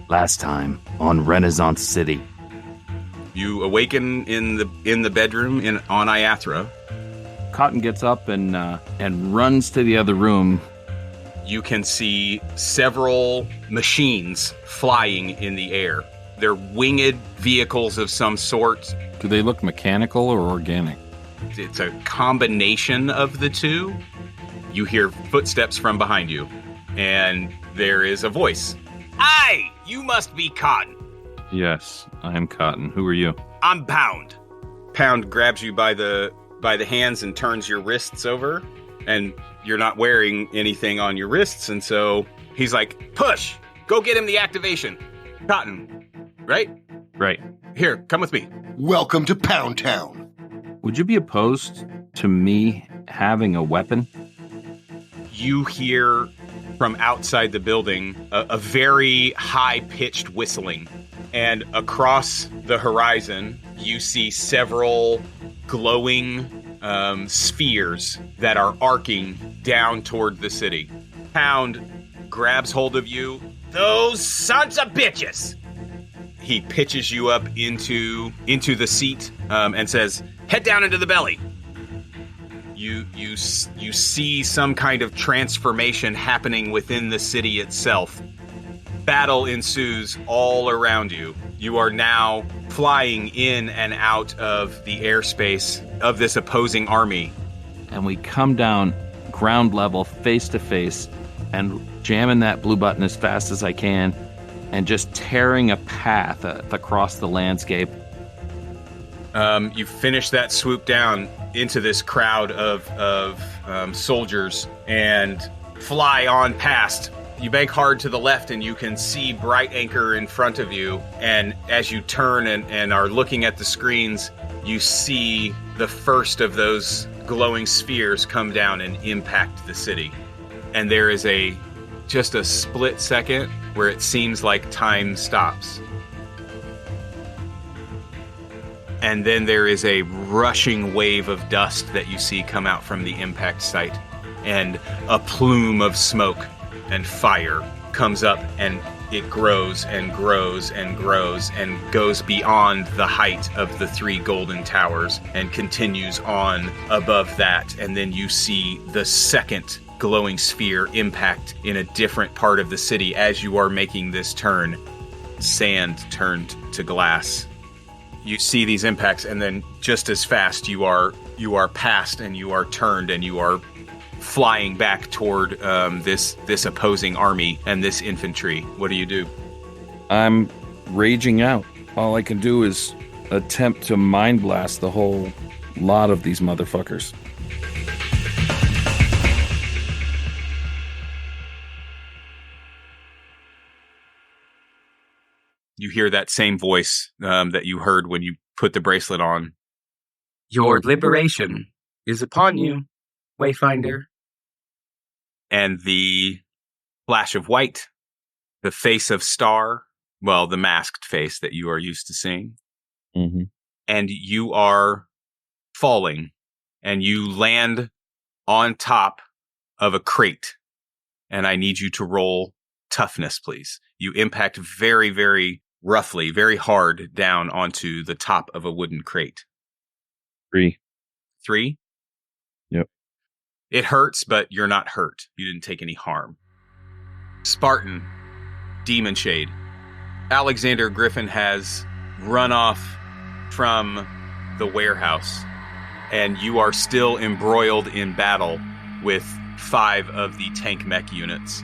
Last time on Renaissance City. You awaken in the bedroom on Iathra. Cotton gets up and runs to the other room. You can see several machines flying in the air. They're winged vehicles of some sort. Do they look mechanical or organic? It's a combination of the two. You hear footsteps from behind you, and there is a voice. Aye, you must be Cotton. Yes, I am Cotton. Who are you? I'm Pound. Pound grabs you by the hands and turns your wrists over, and you're not wearing anything on your wrists, and so he's like, push! Go get him the activation. Cotton, right? Right. Here, come with me. Welcome to Pound Town. Would you be opposed to me having a weapon? You hear from outside the building a very high-pitched whistling. And across the horizon, you see several glowing spheres that are arcing down toward the city. Pound grabs hold of you. Those sons of bitches! He pitches you up into the seat and says, head down into the belly. You see some kind of transformation happening within the city itself. Battle ensues all around you. You are now flying in and out of the airspace of this opposing army. And we come down ground level, face to face, and jamming that blue button as fast as I can, and just tearing a path across the landscape. You finish that swoop down into this crowd of soldiers and fly on past. You bank hard to the left and you can see Bright Anchor in front of you. And as you turn and are looking at the screens, you see the first of those glowing spheres come down and impact the city. And there is just a split second where it seems like time stops. And then there is a rushing wave of dust that you see come out from the impact site. And a plume of smoke and fire comes up, and it grows and grows and grows and goes beyond the height of the 3 golden towers and continues on above that. And then you see the second glowing sphere impact in a different part of the city as you are making this turn. Sand turned to glass. You see these impacts, and then just as fast you are past, and you are turned, and you are flying back toward this opposing army and this infantry. What do you do? I'm raging out. All I can do is attempt to mind blast the whole lot of these motherfuckers. You hear that same voice that you heard when you put the bracelet on. Your liberation is upon you, Wayfinder. And the flash of white, the face of Star, well, the masked face that you are used to seeing. Mm-hmm. And you are falling, and you land on top of a crate. And I need you to roll toughness, please. You impact very, very roughly, very hard down onto the top of a wooden crate. 3. 3? Yep. It hurts, but you're not hurt. You didn't take any harm. Spartan, Demon Shade. Alexander Griffin has run off from the warehouse, and you are still embroiled in battle with 5 of the tank mech units.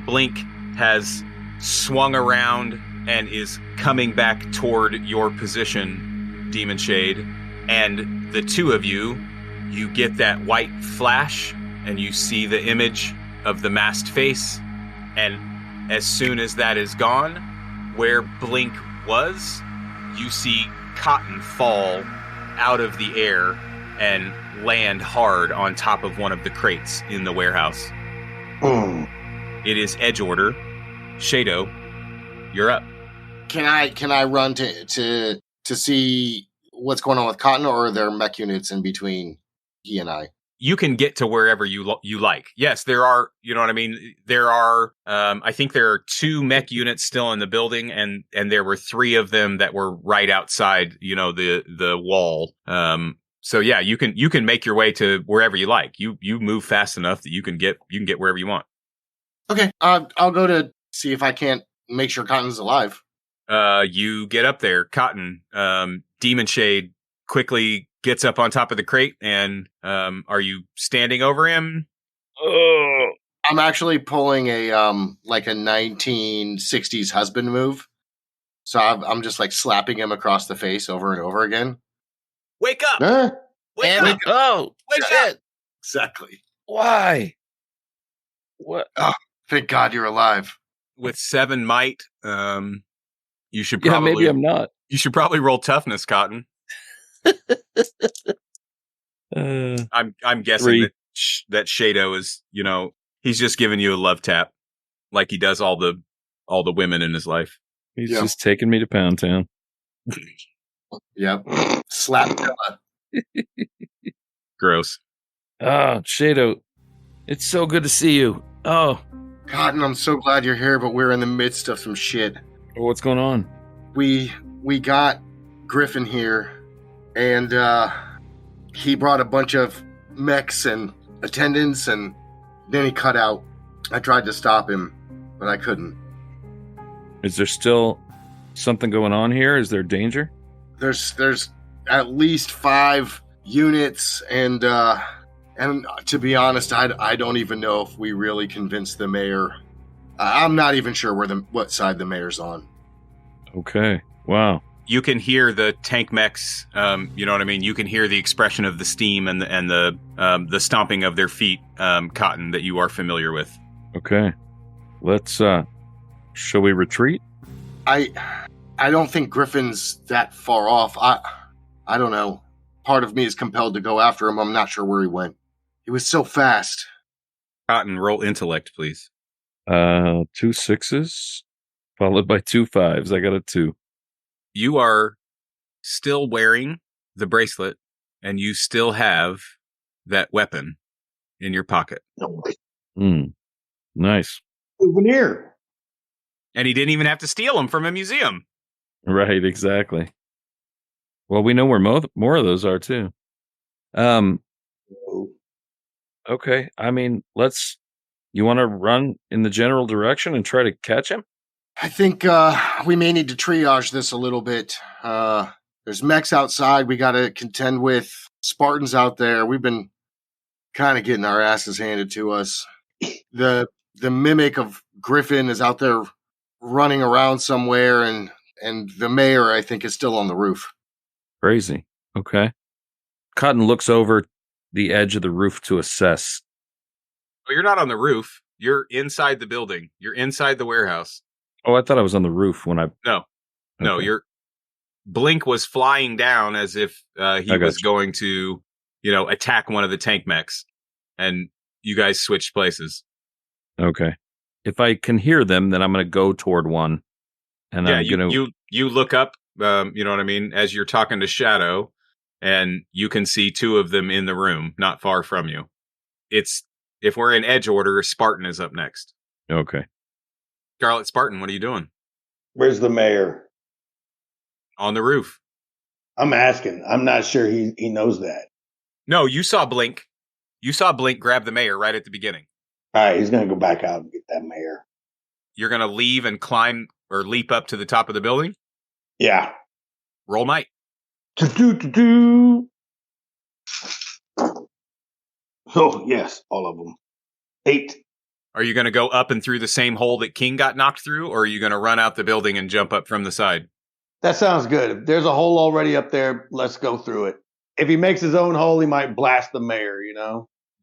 Blink has swung around and is coming back toward your position, Demon Shade. And the 2 of you get that white flash, and you see the image of the masked face. And as soon as that is gone, where Blink was, you see Cotton fall out of the air and land hard on top of one of the crates in the warehouse. It is edge order. Shado, you're up. Can I run to see what's going on with Cotton, or are there mech units in between he and I? You can get to wherever you like. Yes, there are, you know what I mean? There are, I think there are 2 mech units still in the building, and there were 3 of them that were right outside, the wall. So yeah, you can make your way to wherever you like. You move fast enough that you can get wherever you want. Okay, I'll go to see if I can't make sure Cotton's alive. You get up there. Cotton, Demon Shade quickly gets up on top of the crate, and are you standing over him? I'm actually pulling a like a 1960s husband move. So I'm just like slapping him across the face over and over again. Wake up! Huh? Wake up! Oh, Wake shit. up! Exactly. Why? What? Oh, thank God you're alive. With 7 might, you should Yeah, probably maybe I'm not. You should probably roll toughness, Cotton. I'm guessing 3. that Shado is, he's just giving you a love tap, like he does all the women in his life. He's just taking me to Pound Town. Yep. Slap Della. Gross. Oh, Shado, it's so good to see you. Oh, Cotton, I'm so glad you're here, but we're in the midst of some shit. what's going on? We got Griffin here, and he brought a bunch of mechs and attendants, and then he cut out. I tried to stop him, but I couldn't. Is there still something going on here? Is there danger? There's at least 5 units, and to be honest, I don't even know if we really convinced the mayor. I'm not even sure what side the mayor's on. Okay. Wow. You can hear the tank mechs. You know what I mean. You can hear the expression of the steam and the stomping of their feet. Cotton, that you are familiar with. Okay. Let's. Shall we retreat? I don't think Griffin's that far off. I don't know. Part of me is compelled to go after him. I'm not sure where he went. He was so fast. Cotton, roll intellect, please. 2 6s, followed by 2 5s. I got a 2. You are still wearing the bracelet, and you still have that weapon in your pocket. Nice. Souvenir. And he didn't even have to steal them from a museum. Right, exactly. Well, we know where more of those are, too. Okay, I mean, you want to run in the general direction and try to catch him? I think we may need to triage this a little bit. There's mechs outside we got to contend with. Spartans out there. We've been kind of getting our asses handed to us. The mimic of Griffin is out there running around somewhere, and the mayor, I think, is still on the roof. Crazy. Okay. Cotton looks over the edge of the roof to assess. Well, you're not on the roof. You're inside the building. You're inside the warehouse. Oh, I thought I was on the roof when I... No, Okay. your Blink was flying down as if he was going to, attack one of the tank mechs, and you guys switched places. Okay. If I can hear them, then I'm going to go toward one. And yeah, I'm going to... You look up, you know what I mean, as you're talking to Shadow, and you can see 2 of them in the room, not far from you. If we're in edge order, Spartan is up next. Okay. Scarlet Spartan, what are you doing? Where's the mayor? On the roof. I'm asking. I'm not sure he knows that. No, you saw Blink. You saw Blink grab the mayor right at the beginning. All right, he's going to go back out and get that mayor. You're going to leave and climb or leap up to the top of the building? Yeah. Roll might. Do. Oh, yes, all of them. 8. Are you going to go up and through the same hole that King got knocked through, or are you going to run out the building and jump up from the side? That sounds good. If there's a hole already up there, let's go through it. If he makes his own hole, he might blast the mayor,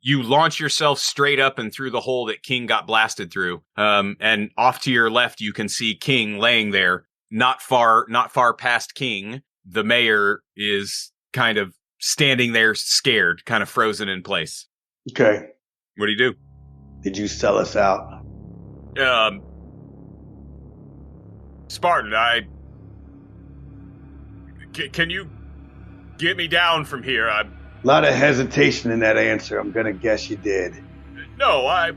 You launch yourself straight up and through the hole that King got blasted through. And off to your left, you can see King laying there, not far past King. The mayor is kind of standing there scared, kind of frozen in place. Okay. What do you do? Did you sell us out? Spartan, can you get me down from here? A lot of hesitation in that answer. I'm gonna guess you did. No, I'm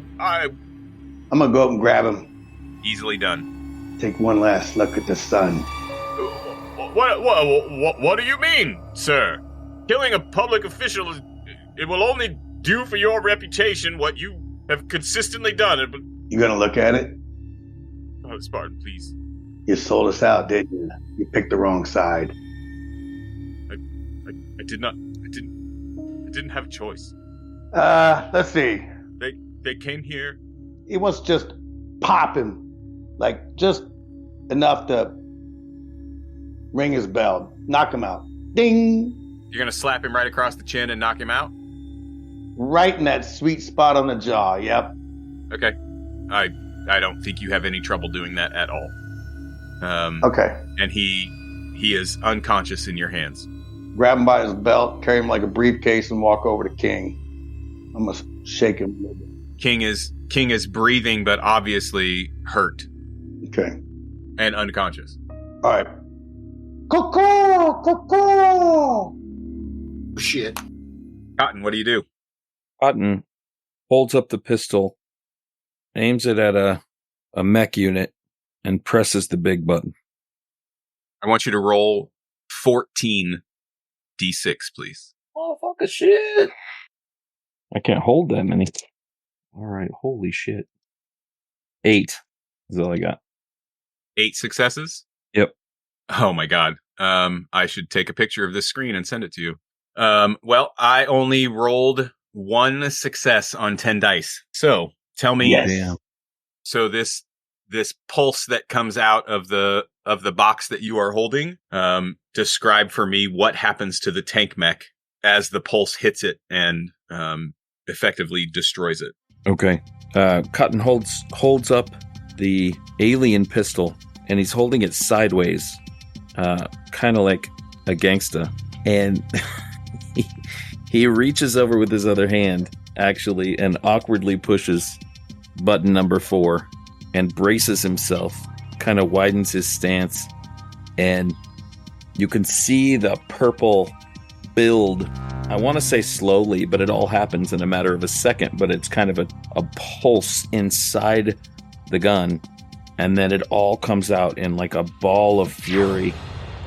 gonna go up and grab him. Easily done. Take one last look at the sun. What do you mean, sir? Killing a public official, it will only do for your reputation what you have consistently done. You gonna look at it? Oh, Spartan, please. You sold us out, didn't you? You picked the wrong side. I didn't have a choice. Let's see. They came here. He was just popping, like just enough to ring his bell, knock him out. Ding! You're gonna slap him right across the chin and knock him out? Right in that sweet spot on the jaw, yep. Okay. I don't think you have any trouble doing that at all. Okay. And he is unconscious in your hands. Grab him by his belt, carry him like a briefcase, and walk over to King. I'm gonna shake him a little bit. King is breathing, but obviously hurt. Okay. And unconscious. All right. Cuckoo! Shit. Cotton, what do you do? Cotton holds up the pistol, aims it at a mech unit, and presses the big button. I want you to roll 14 D6, please. Oh, fuck a shit. I can't hold that many. All right, holy shit. 8 is all I got. 8 successes? Yep. Oh my god. I should take a picture of this screen and send it to you. Well, I only rolled 1 success on 10 dice. So, tell me. Yes. Damn. So this pulse that comes out of the box that you are holding, describe for me what happens to the tank mech as the pulse hits it and effectively destroys it. Okay. Cotton holds up the alien pistol, and he's holding it sideways, kind of like a gangsta. And he reaches over with his other hand, actually, and awkwardly pushes button number 4 and braces himself, kind of widens his stance, and you can see the purple build. I want to say slowly, but it all happens in a matter of a second, but it's kind of a pulse inside the gun, and then it all comes out in like a ball of fury,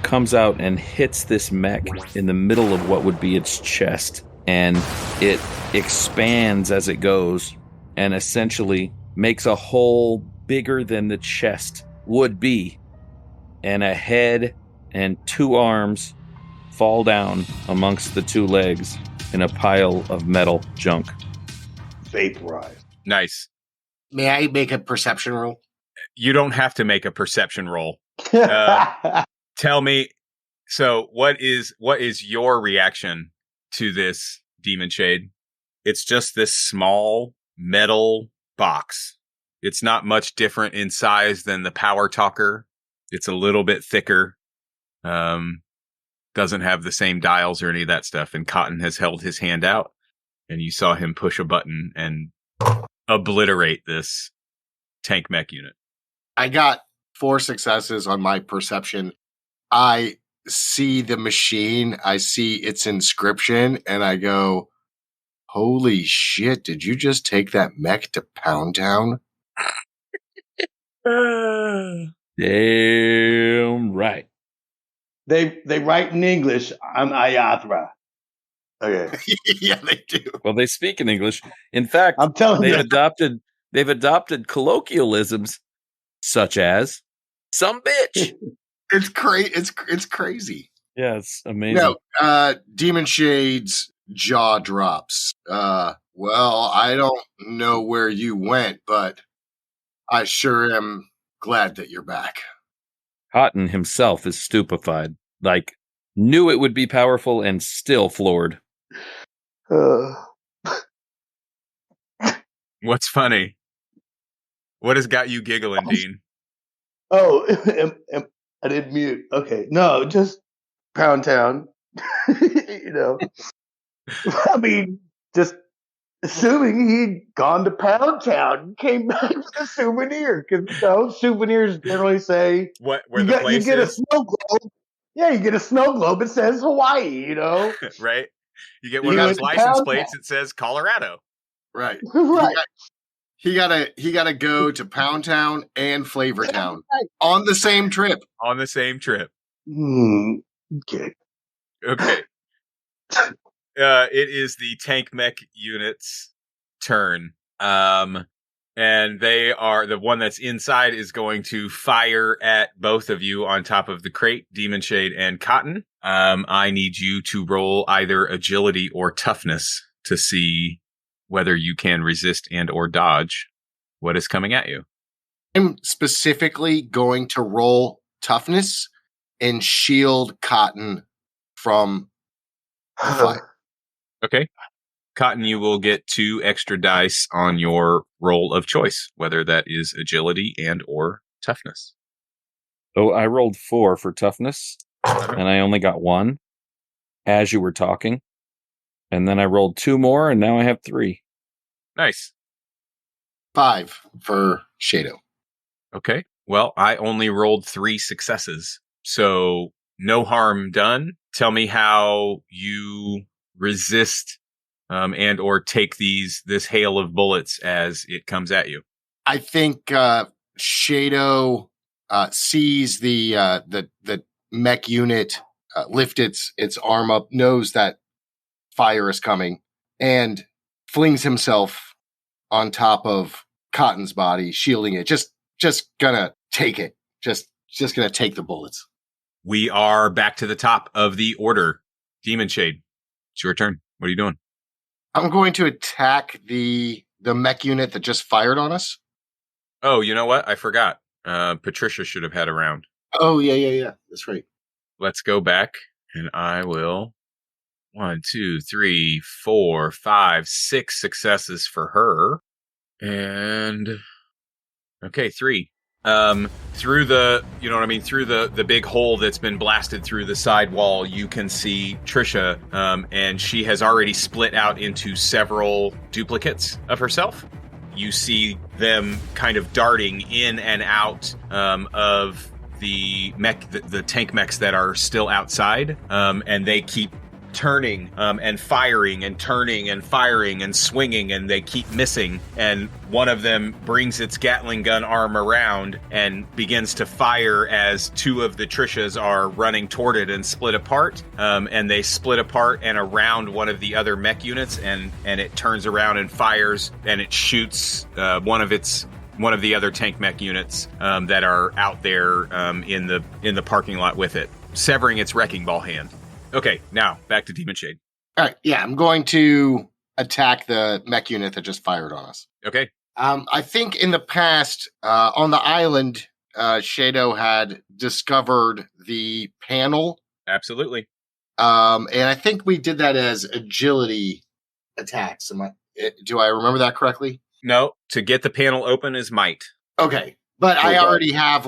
comes out and hits this mech in the middle of what would be its chest, and it expands as it goes and essentially makes a hole bigger than the chest would be, and a head and 2 arms fall down amongst the 2 legs in a pile of metal junk. Vaporized. Nice. May I make a perception roll? You don't have to make a perception roll. Tell me, so what is your reaction to this, Demon Shade? It's just this small metal box. It's not much different in size than the Power Talker. It's a little bit thicker. Doesn't have the same dials or any of that stuff. And Cotton has held his hand out, and you saw him push a button and obliterate this tank mech unit. I got 4 successes on my perception. I see the machine, I see its inscription, and I go, holy shit, did you just take that mech to Pound Town? Damn right. They write in English, I'm Ayathra. Okay. Yeah, they do. Well, they speak in English. In fact, I'm telling they've you. adopted colloquialisms such as "some bitch." It's crazy. Yeah, it's amazing. No, Demon Shade's jaw drops. Well, I don't know where you went, but I sure am glad that you're back. Cotton himself is stupefied, like knew it would be powerful and still floored. What's funny? What has got you giggling, Dean? Oh, I didn't mute. Okay. No, just Pound Town. You know. I mean, just assuming he'd gone to Pound Town and came back with a souvenir. Because souvenirs generally say Where you the place get a is, snow globe. Yeah, you get a snow globe. It says Hawaii. right? You get one He of went those to license Pound plates that says Colorado. Right. Right. He gotta go to Pound Town and Flavor Town on the same trip. On the same trip. Okay. Okay. It is the tank mech unit's turn. And they are the one that's inside is going to fire at both of you on top of the crate, Demon Shade and Cotton. I need you to roll either agility or toughness to see whether you can resist and or dodge what is coming at you. I'm specifically going to roll toughness and shield Cotton from the fire. Okay. Cotton, you will get 2 extra dice on your roll of choice, whether that is agility and or toughness. Oh, I rolled 4 for toughness, and I only got 1 as you were talking. And then I rolled 2 more, and now I have 3. Nice. 5 for Shadow. Okay. Well, I only rolled 3 successes, so no harm done. Tell me how you resist and or take this hail of bullets as it comes at you. I think Shadow sees the mech unit lift its arm up, knows that fire is coming, and flings himself on top of Cotton's body, shielding it. Just gonna take it. Just gonna take the bullets. We are back to the top of the order. Demon Shade, it's your turn. What are you doing? I'm going to attack the mech unit that just fired on us. Oh, you know what? I forgot. Patricia should have had a round. Oh, yeah. That's right. Let's go back, and I will. 1, 2, 3, 4, 5, 6 successes for her. And okay, 3. Through the, through the big hole that's been blasted through the side wall, you can see Trisha, and she has already split out into several duplicates of herself. You see them kind of darting in and out of the mech, the tank mechs that are still outside, and they keep turning and firing and turning and firing and swinging, and they keep missing. And one of them brings its Gatling gun arm around and begins to fire as 2 of the Trishas are running toward it and split apart. And they split apart and around one of the other mech units, and it turns around and fires, and it shoots one of the other tank mech units that are out there in the parking lot with it, severing its wrecking ball hand. Okay, now back to Demon Shade. All right, yeah, I'm going to attack the mech unit that just fired on us. Okay. I think in the past, on the island, Shadow had discovered the panel. Absolutely. And I think we did that as agility attacks. Do I remember that correctly? No, to get the panel open is might. Okay, but I already have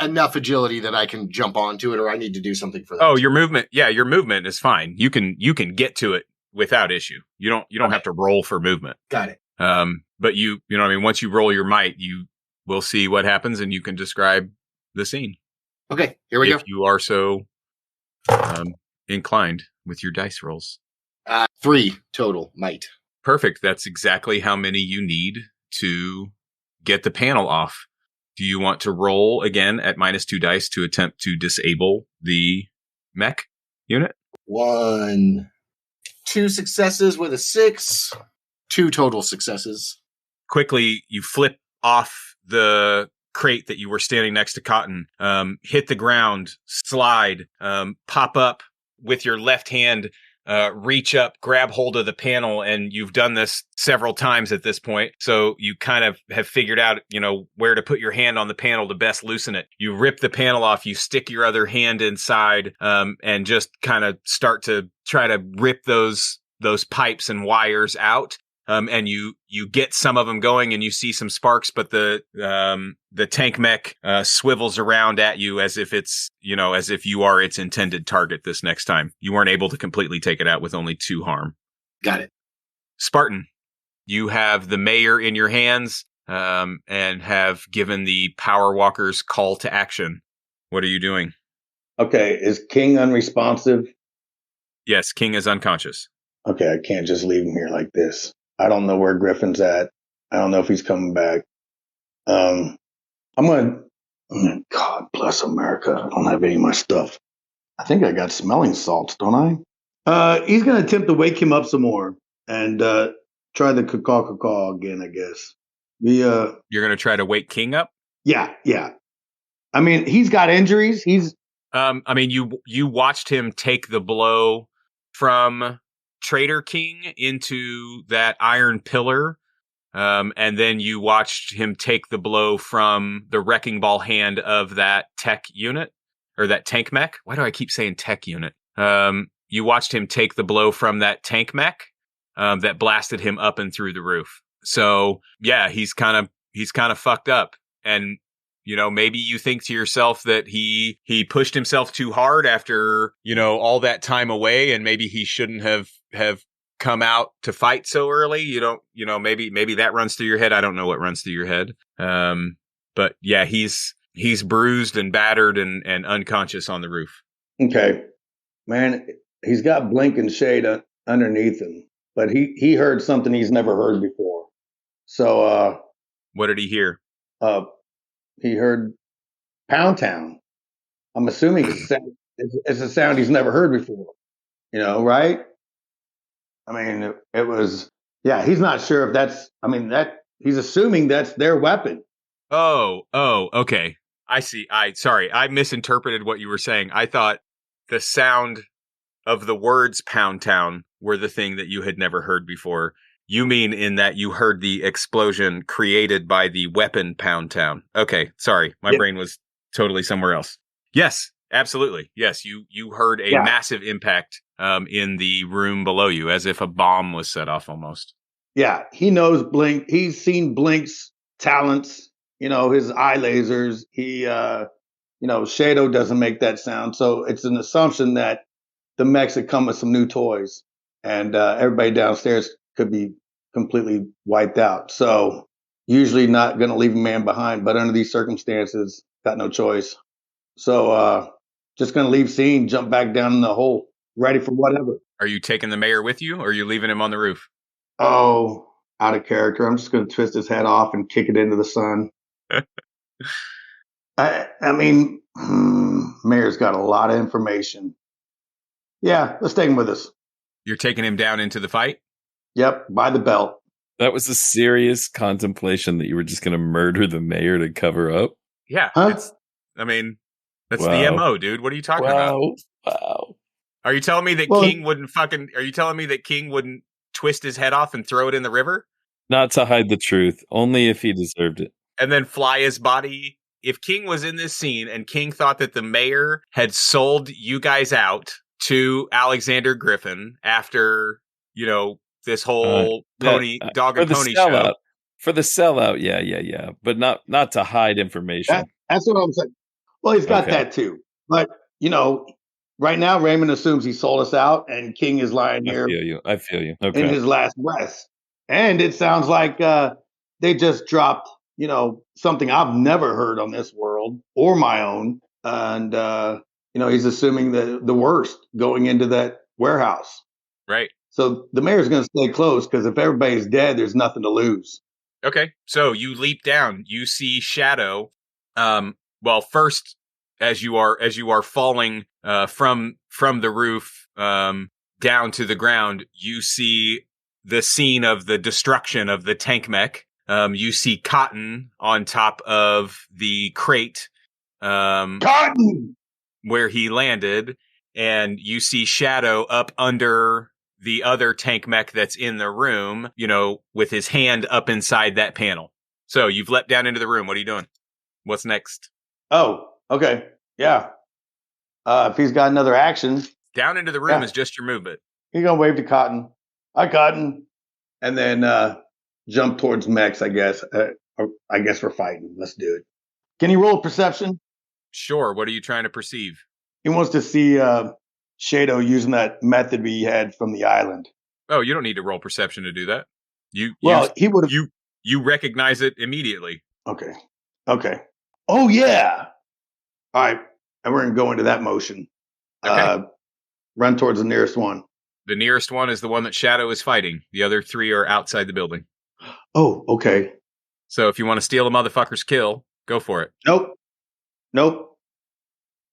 enough agility that I can jump onto it, or I need to do something for that. Oh, your movement. Yeah, your movement is fine. You can get to it without issue. You don't have to roll for movement. Got it. But you know what I mean, once you roll your might, you will see what happens and you can describe the scene. Okay, here we go. If you are so inclined with your dice rolls. 3 total might. Perfect. That's exactly how many you need to get the panel off. Do you want to roll again at -2 dice to attempt to disable the mech unit? 1, 2 successes with a 6. 2 total successes. Quickly, you flip off the crate that you were standing next to Cotton, hit the ground, slide, pop up with your left hand, reach up, grab hold of the panel, and you've done this several times at this point. So you kind of have figured out, where to put your hand on the panel to best loosen it. You rip the panel off, you stick your other hand inside, and just kind of start to try to rip those pipes and wires out. And you get some of them going and you see some sparks, but the tank mech swivels around at you as if it's, as if you are its intended target this next time. You weren't able to completely take it out with only 2 harm. Got it. Spartan, you have the mayor in your hands and have given the Power Walkers call to action. What are you doing? Okay, is King unresponsive? Yes, King is unconscious. Okay, I can't just leave him here like this. I don't know where Griffin's at. I don't know if he's coming back. I'm gonna. God bless America. I don't have any of my stuff. I think I got smelling salts, don't I? He's gonna attempt to wake him up some more and try the caw again, I guess. You're gonna try to wake King up? Yeah. I mean, he's got injuries. You watched him take the blow from Traitor King into that iron pillar. And then you watched him take the blow from the wrecking ball hand of that tech unit or that tank mech. Why do I keep saying tech unit? You watched him take the blow from that tank mech that blasted him up and through the roof. So yeah, he's kind of fucked up. And maybe you think to yourself that he pushed himself too hard after all that time away, and maybe he shouldn't have come out to fight so early. Maybe that runs through your head. I don't know what runs through your head. But yeah, he's bruised and battered and unconscious on the roof. Okay, man, he's got Blink and Shade underneath him, but he heard something he's never heard before. So, what did he hear? He heard Pound Town. I'm assuming it's a sound he's never heard before. Right? I mean, it was, yeah, he's not sure if he's assuming that's their weapon. Oh, okay. I see. Sorry, I misinterpreted what you were saying. I thought the sound of the words Pound Town were the thing that you had never heard before. You mean in that you heard the explosion created by the weapon Pound Town. Okay, sorry. My brain was totally somewhere else. Yes, absolutely. Yes, you heard a massive impact in the room below you, as if a bomb was set off almost. Yeah, he knows Blink. He's seen Blink's talents, his eye lasers. Shadow doesn't make that sound. So it's an assumption that the mechs had come with some new toys, and everybody downstairs could be completely wiped out. So usually not going to leave a man behind, but under these circumstances, got no choice. So just going to leave scene, jump back down in the hole, ready for whatever. Are you taking the mayor with you, or are you leaving him on the roof? Oh, out of character. I'm just going to twist his head off and kick it into the sun. Mayor's got a lot of information. Yeah, let's take him with us. You're taking him down into the fight? Yep, by the belt. That was a serious contemplation that you were just going to murder the mayor to cover up? Yeah. Huh? That's the MO, dude. What are you talking about? Wow. Are you telling me that King wouldn't twist his head off and throw it in the river? Not to hide the truth, only if he deserved it. And then fly his body? If King was in this scene and King thought that the mayor had sold you guys out to Alexander Griffin after, this whole dog and pony show. For the sellout, yeah. But not to hide information. That's what I'm saying. Well, he's got that too. But, right now Raymond assumes he sold us out and King is lying here. I feel you. Okay. In his last breath. And it sounds like they just dropped, something I've never heard on this world or my own. And, he's assuming the worst going into that warehouse. Right. So the mayor's going to stay close because if everybody's dead, there's nothing to lose. Okay. So you leap down. You see Shadow. First, as you are falling from the roof down to the ground, you see the scene of the destruction of the tank mech. You see Cotton on top of the crate. Cotton! Where he landed, and you see Shadow up under the other tank mech that's in the room, with his hand up inside that panel. So you've leapt down into the room. What are you doing? What's next? Oh, okay. Yeah. If he's got another action. Down into the room is just your movement. He's going to wave to Cotton. Hi, Cotton. And then jump towards mechs, I guess. I guess we're fighting. Let's do it. Can you roll a perception? Sure. What are you trying to perceive? He wants to see Shadow using that method we had from the island. Oh, you don't need to roll perception to do that. He would have. You recognize it immediately. Okay. Oh yeah. All right, and we're gonna go into that motion. Okay. Run towards the nearest one. The nearest one is the one that Shadow is fighting. The other 3 are outside the building. Oh, okay. So if you want to steal a motherfucker's kill, go for it. Nope.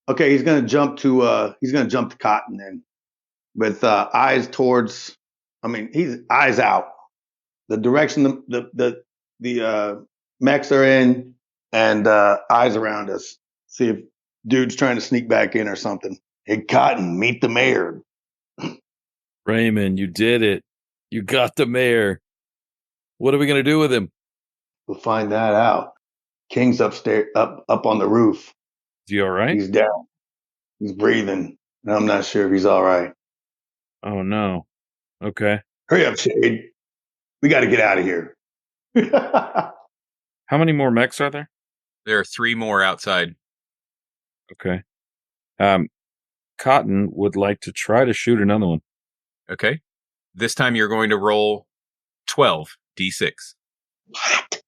Okay, he's gonna jump to Cotton then, with eyes towards. I mean, he's eyes out. The direction the mechs are in, and eyes around us. See if dude's trying to sneak back in or something. Hey, Cotton, meet the mayor. Raymond, you did it. You got the mayor. What are we going to do with him? We'll find that out. King's upstairs, up on the roof. Is he all right? He's down. He's breathing. And I'm not sure if he's all right. Oh, no. Okay. Hurry up, Shade. We got to get out of here. How many more mechs are there? There are 3 more outside. Okay. Cotton would like to try to shoot another one. Okay. This time you're going to roll 12 d6. What?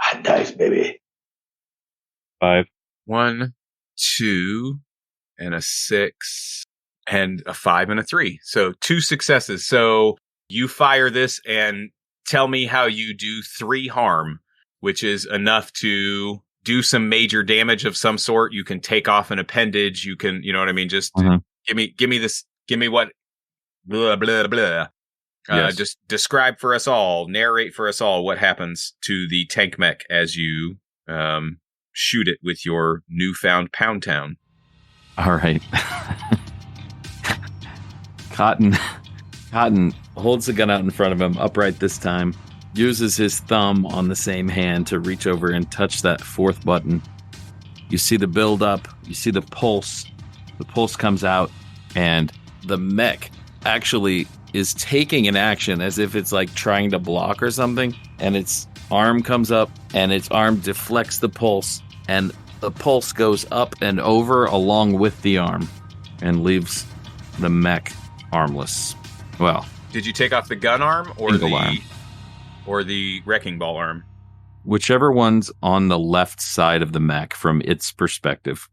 Hot dice, baby. 5. 1, 2, and a 6, and a 5 and a 3. So 2 successes. So you fire this and tell me how you do 3 harm, which is enough to do some major damage of some sort. You can take off an appendage. You can, you know what I mean? Just give me what, blah, blah, blah. Yes. Just describe for us all, narrate for us all what happens to the tank mech as you shoot it with your newfound Pound Town. All right. Cotton holds the gun out in front of him, upright this time, uses his thumb on the same hand to reach over and touch that 4th button. You see the build up, you see the pulse. The pulse comes out, and the mech actually is taking an action as if it's like trying to block or something, and its arm comes up, and its arm deflects the pulse, and the pulse goes up and over along with the arm and leaves the mech armless. Well, did you take off the gun arm or the wrecking ball arm? Whichever one's on the left side of the mech from its perspective.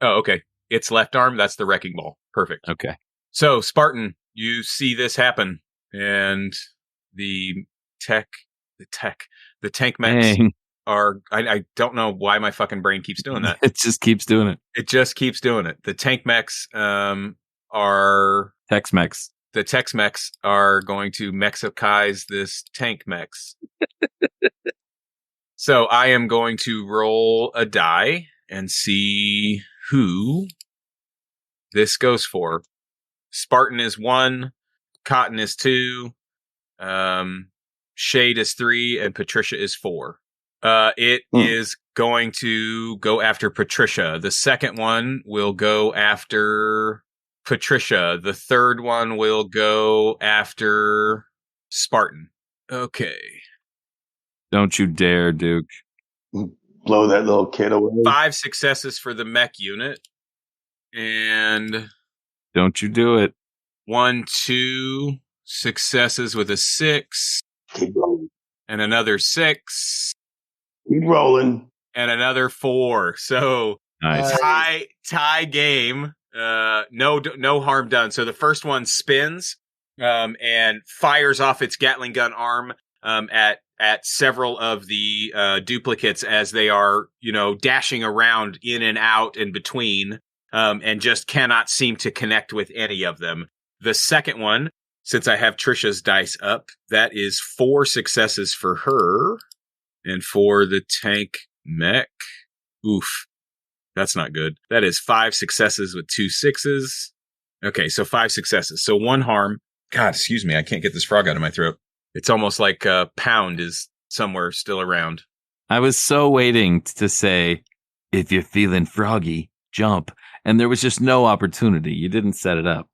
Oh, okay. Its left arm, that's the wrecking ball. Perfect. Okay. So, Spartan, you see this happen, and the tank mechs are, I don't know why my fucking brain keeps doing that. It just keeps doing it. It just keeps doing it. The tank mechs are... Tex-Mex. The Tex-Mex are going to Mexikize this tank mechs. So I am going to roll a die and see who this goes for. Spartan is 1, Cotton is 2, Shade is 3, and Patricia is 4. It is going to go after Patricia. The second one will go after Patricia. The third one will go after Spartan. Okay. Don't you dare, Duke. Blow that little kid away. 5 successes for the mech unit. And... Don't you do it. 1, 2 successes with a 6. Keep rolling. And another 6. Keep rolling. And another 4. So, Nice. tie game. No harm done. So the first one spins and fires off its Gatling gun arm at several of the duplicates as they are, dashing around in and out and between, and just cannot seem to connect with any of them. The second one, since I have Trisha's dice up, that is 4 successes for her. And for the tank mech, oof. That's not good. That is 5 successes with 2 6s. Okay, so 5 successes. So 1 harm. God, excuse me. I can't get this frog out of my throat. It's almost like Pound is somewhere still around. I was so waiting to say, if you're feeling froggy, jump. And there was just no opportunity. You didn't set it up.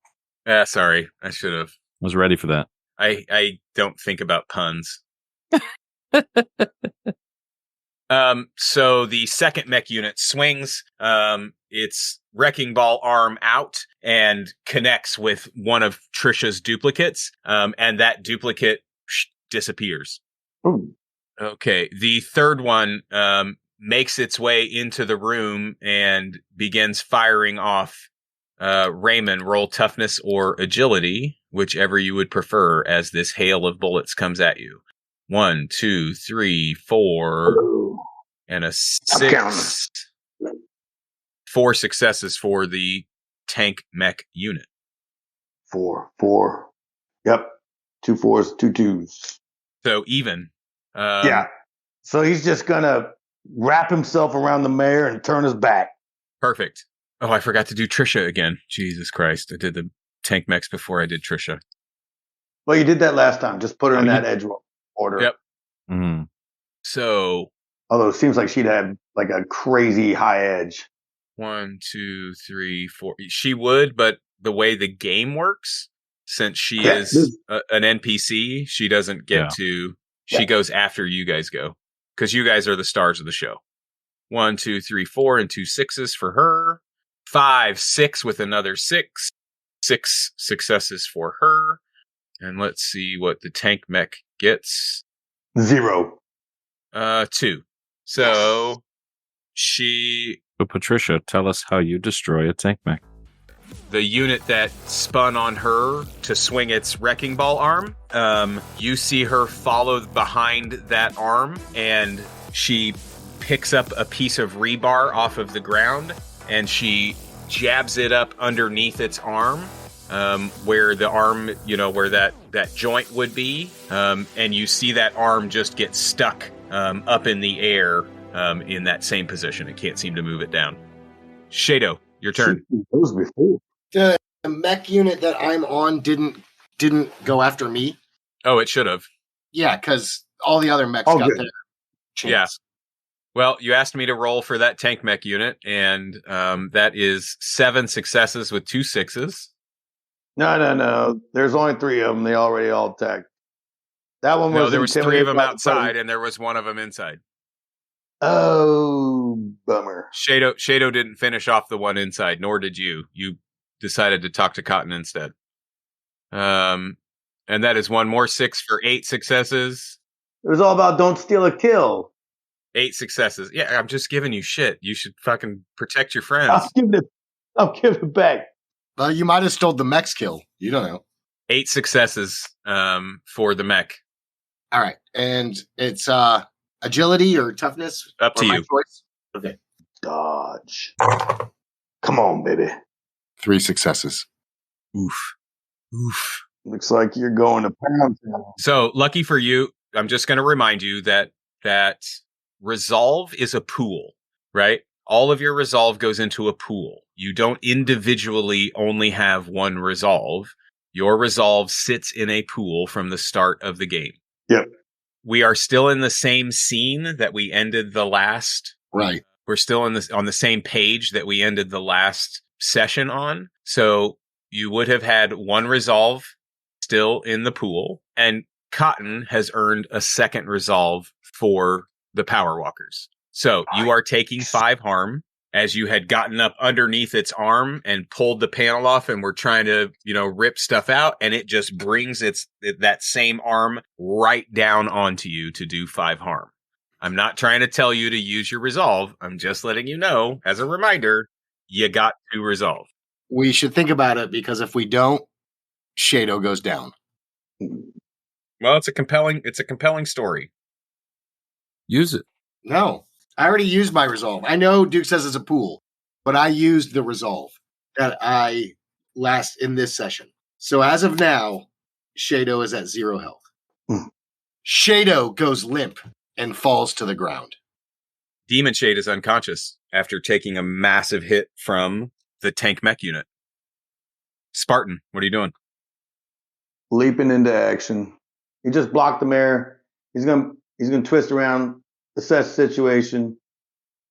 Sorry. I should have. I was ready for that. I don't think about puns. So the second mech unit swings its wrecking ball arm out and connects with one of Trisha's duplicates, and that duplicate disappears. Ooh. Okay, the third one makes its way into the room and begins firing off. Raymond, roll toughness or agility, whichever you would prefer, as this hail of bullets comes at you. 1, 2, 3, 4, Ooh. and a I'm counting. 6. 4 successes for the tank mech unit. 4, 4. Yep. 2 4s, 2 2s. So even. Yeah. So he's just gonna wrap himself around the mayor and turn his back. Perfect. Oh, I forgot to do Trisha again. Jesus Christ. I did the tank mechs before I did Trisha. Well, you did that last time. Just put her in that edge order. Yep. Mm. So Although it seems like she'd have like a crazy high edge. 1, 2, 3, 4. She would, but the way the game works, since she is an NPC, she doesn't get to. She goes after you guys go, because you guys are the stars of the show. 1, 2, 3, 4, and 2 6s for her. 5, 6 with another 6. 6 successes for her. And let's see what the tank mech gets. 0. 2. So she. So Patricia, tell us how you destroy a tank mech. The unit that spun on her to swing its wrecking ball arm, you see her follow behind that arm, and she picks up a piece of rebar off of the ground, and she jabs it up underneath its arm, where the arm, where that joint would be, and you see that arm just get stuck up in the air in that same position. It can't seem to move it down. Shado, your turn. Those before. The mech unit that I'm on didn't go after me. Oh, it should have. Yeah, because all the other mechs got good. their chance. Yeah. Well, you asked me to roll for that tank mech unit, and that is 7 successes with 2 6s. No. There's only 3 of them. They already all attacked. That one was. No, there was 3 of them intimidated by the outside, and there was 1 of them inside. Oh, bummer. Shado didn't finish off the one inside, nor did you. You decided to talk to Cotton instead. And that is 1 more 6 for 8 successes. It was all about don't steal a kill. 8 successes. Yeah, I'm just giving you shit. You should fucking protect your friends. I'll give it back. Well, you might have stole the mech's kill. You don't know. 8 successes for the mech. All right, and it's agility or toughness. Up to or my you. choice? Okay. Dodge. Come on, baby. 3 successes. Oof. Looks like you're going to pound town. So, lucky for you, I'm just going to remind you that resolve is a pool, right? All of your resolve goes into a pool. You don't individually only have 1 resolve. Your resolve sits in a pool from the start of the game. Yep. We are still in the same scene that we ended the last. Right. We're still on the same page that we ended the last session on. So you would have had 1 resolve still in the pool, and Cotton has earned a 2nd resolve for the Power Walkers. So you are taking 5 harm, as you had gotten up underneath its arm and pulled the panel off and were trying to, rip stuff out, and it just brings that same arm right down onto you to do 5 harm. I'm not trying to tell you to use your resolve. I'm just letting you know, as a reminder, you got to resolve. We should think about it, because if we don't, Shado goes down. Well, it's a compelling story. Use it. No, I already used my resolve. I know Duke says it's a pool, but I used the resolve that I last in this session. So as of now, Shado is at 0 health. Shado goes limp and falls to the ground. Demon Shade is unconscious after taking a massive hit from the tank mech unit. Spartan, what are you doing? Leaping into action. He just blocked the mayor. He's gonna twist around, assess the situation,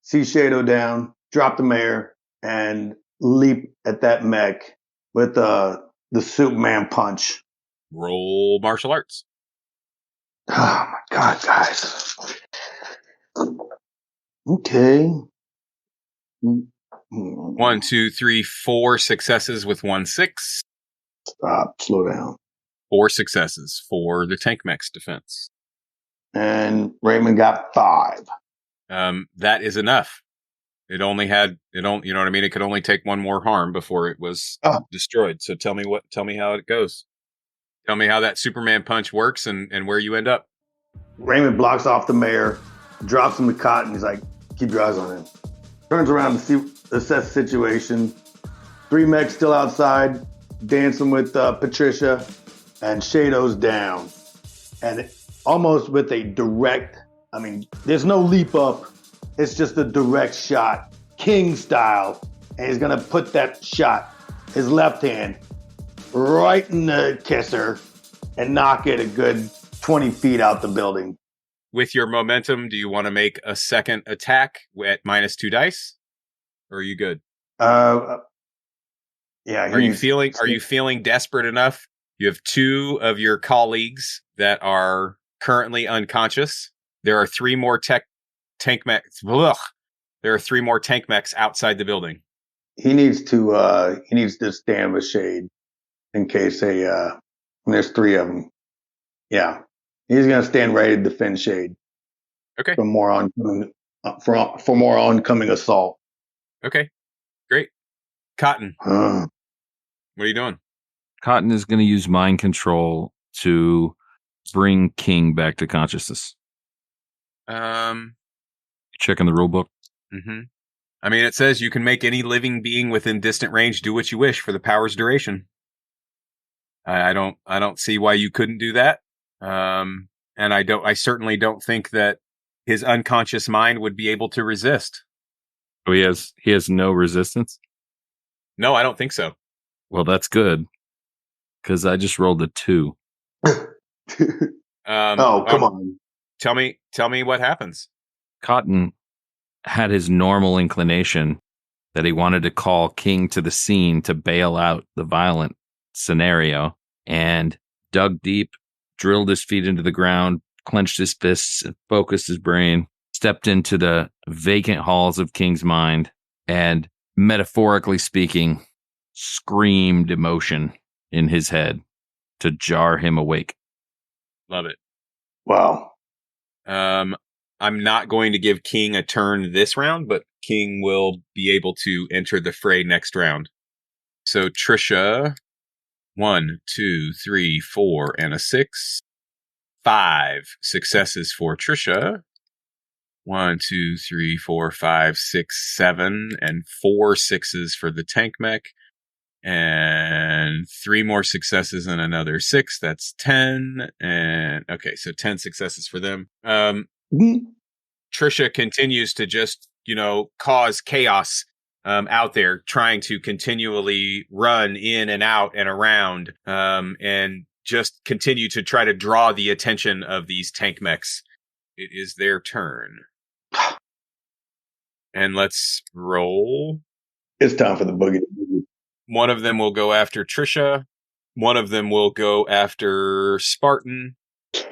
see Shado down, drop the mayor, and leap at that mech with the Superman punch. Roll martial arts. Oh my God, guys. Okay. 1, 2, 3, 4 successes with 1 6. Stop. Slow down. 4 successes for the tank mech's defense. And Raymond got 5. That is enough. You know what I mean? It could only take 1 more harm before it was destroyed. So tell me how it goes. Tell me how that Superman punch works and where you end up. Raymond blocks off the mayor, drops him to cotton. He's like, keep your eyes on him. Turns around to assess the situation. 3 mechs still outside, dancing with Patricia, and Shadows down. And almost with a direct, there's no leap up. It's just a direct shot, King style. And he's going to put that shot, his left hand, right in the kisser and knock it a good 20 feet out the building. With your momentum, do you want to make a second attack at -2 dice? Or are you good? Yeah. Are you feeling desperate enough? You have 2 of your colleagues that are currently unconscious. There are 3 more tank mechs. There are 3 more tank mechs outside the building. He needs to stand with Shade in case there's 3 of them. Yeah. He's going to stand ready to defend Shade. Okay. For more oncoming assault. Okay. Great. Cotton. What are you doing? Cotton is going to use mind control to bring King back to consciousness. Checking the rule book. Mm-hmm. It says you can make any living being within distant range do what you wish for the power's duration. I don't see why you couldn't do that. And I certainly don't think that his unconscious mind would be able to resist. Oh, he has no resistance? No, I don't think so. Well, that's good. Because I just rolled a 2. Come on. Tell me what happens. Cotton had his normal inclination that he wanted to call King to the scene to bail out the violent scenario, and dug deep, drilled his feet into the ground, clenched his fists, focused his brain, stepped into the vacant halls of King's mind, and metaphorically speaking, screamed emotion in his head to jar him awake. Love it. Wow. I'm not going to give King a turn this round, but King will be able to enter the fray next round. So Trisha, 1, 2, 3, 4, and a 6. 5 successes for Trisha. 1, 2, 3, 4, 5, 6, 7, and 4 6s for the tank mech. And 3 more successes and another 6. That's 10. And okay, so 10 successes for them. Trisha continues to just, cause chaos out there, trying to continually run in and out and around, and just continue to try to draw the attention of these tank mechs. It is their turn. And let's roll. It's time for the boogie. One of them will go after Trisha. One of them will go after Spartan.